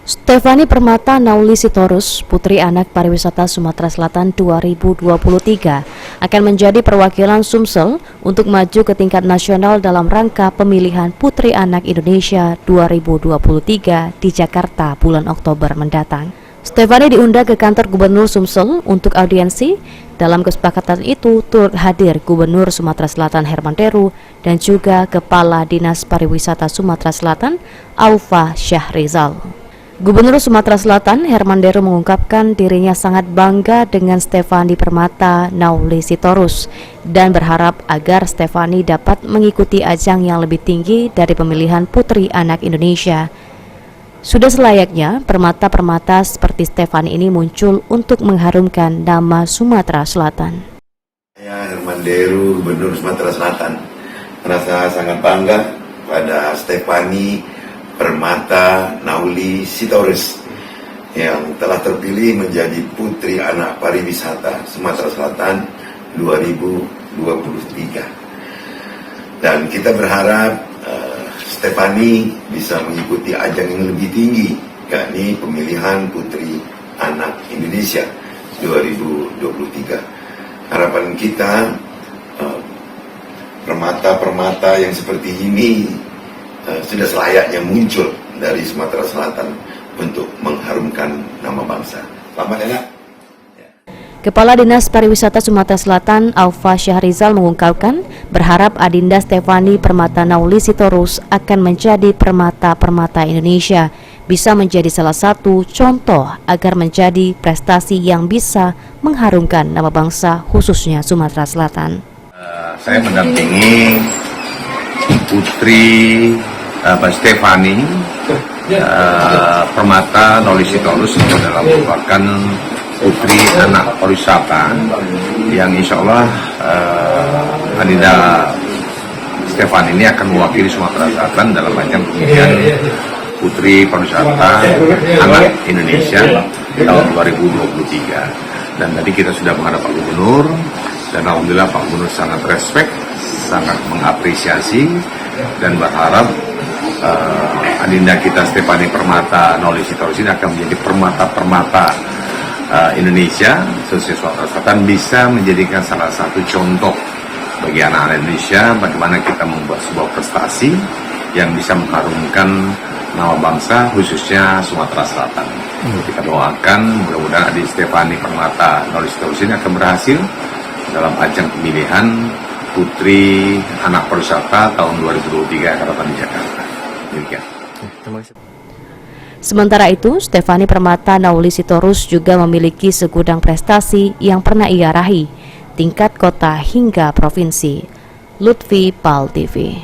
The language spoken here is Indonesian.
Stefani Permata Nauli Sitorus, Putri Anak Pariwisata Sumatera Selatan 2023, akan menjadi perwakilan Sumsel untuk maju ke tingkat nasional dalam rangka pemilihan Putri Anak Indonesia 2023 di Jakarta bulan Oktober mendatang. Stefani diundang ke kantor Gubernur Sumsel untuk audiensi. Dalam kesepakatan itu turut hadir Gubernur Sumatera Selatan Herman Deru dan juga Kepala Dinas Pariwisata Sumatera Selatan Aufa Syahrizal. Gubernur Sumatera Selatan Herman Deru mengungkapkan dirinya sangat bangga dengan Stefani Permata Nauli Sitorus dan berharap agar Stefani dapat mengikuti ajang yang lebih tinggi dari pemilihan Putri Anak Indonesia. Sudah selayaknya permata-permata seperti Stefani ini muncul untuk mengharumkan nama Sumatera Selatan. Saya Herman Deru, Gubernur Sumatera Selatan, merasa sangat bangga pada Stefani Permata Nauli Sitorus yang telah terpilih menjadi Putri Anak Pariwisata Sumatera Selatan 2023. Dan kita berharap Stefani bisa mengikuti ajang yang lebih tinggi, yakni pemilihan Putri Anak Indonesia 2023. Harapan kita permata-permata yang seperti ini sudah selayaknya muncul dari Sumatera Selatan untuk mengharumkan nama bangsa. Selamat ya. Kepala Dinas Pariwisata Sumatera Selatan Aufa Syahrizal mengungkapkan berharap Adinda Stefani Permata Nauli Sitorus akan menjadi permata-permata Indonesia, bisa menjadi salah satu contoh agar menjadi prestasi yang bisa mengharumkan nama bangsa khususnya Sumatera Selatan. Saya mendampingi Putri Stefani Permata Nauli Sitorus adalah merupakan Putri Anak Pariwisata yang insya Allah Adinda Stefani ini akan mewakili Sumatera Selatan dalam ajang pemilihan Putri Pariwisata Anak Indonesia tahun 2023. Dan tadi kita sudah menghadap Pak Gubernur dan alhamdulillah Pak Gubernur sangat respect, sangat mengapresiasi dan berharap Adinda kita Stefani Permata Nauli Sitorus ini akan menjadi permata-permata Indonesia, khususnya Sumatera Selatan, bisa menjadikan salah satu contoh bagi anak-anak Indonesia bagaimana kita membuat sebuah prestasi yang bisa mengharumkan nama bangsa khususnya Sumatera Selatan. Kita doakan mudah-mudahan Adinda Stefani Permata Nauli Sitorus ini akan berhasil dalam ajang pemilihan Putri Anak Pariwisata tahun 2023 akan datang di Jakarta. Demikian. Sementara itu, Stefani Permata Nauli Sitorus juga memiliki segudang prestasi yang pernah ia raih, tingkat kota hingga provinsi. Lutfi Pal TV.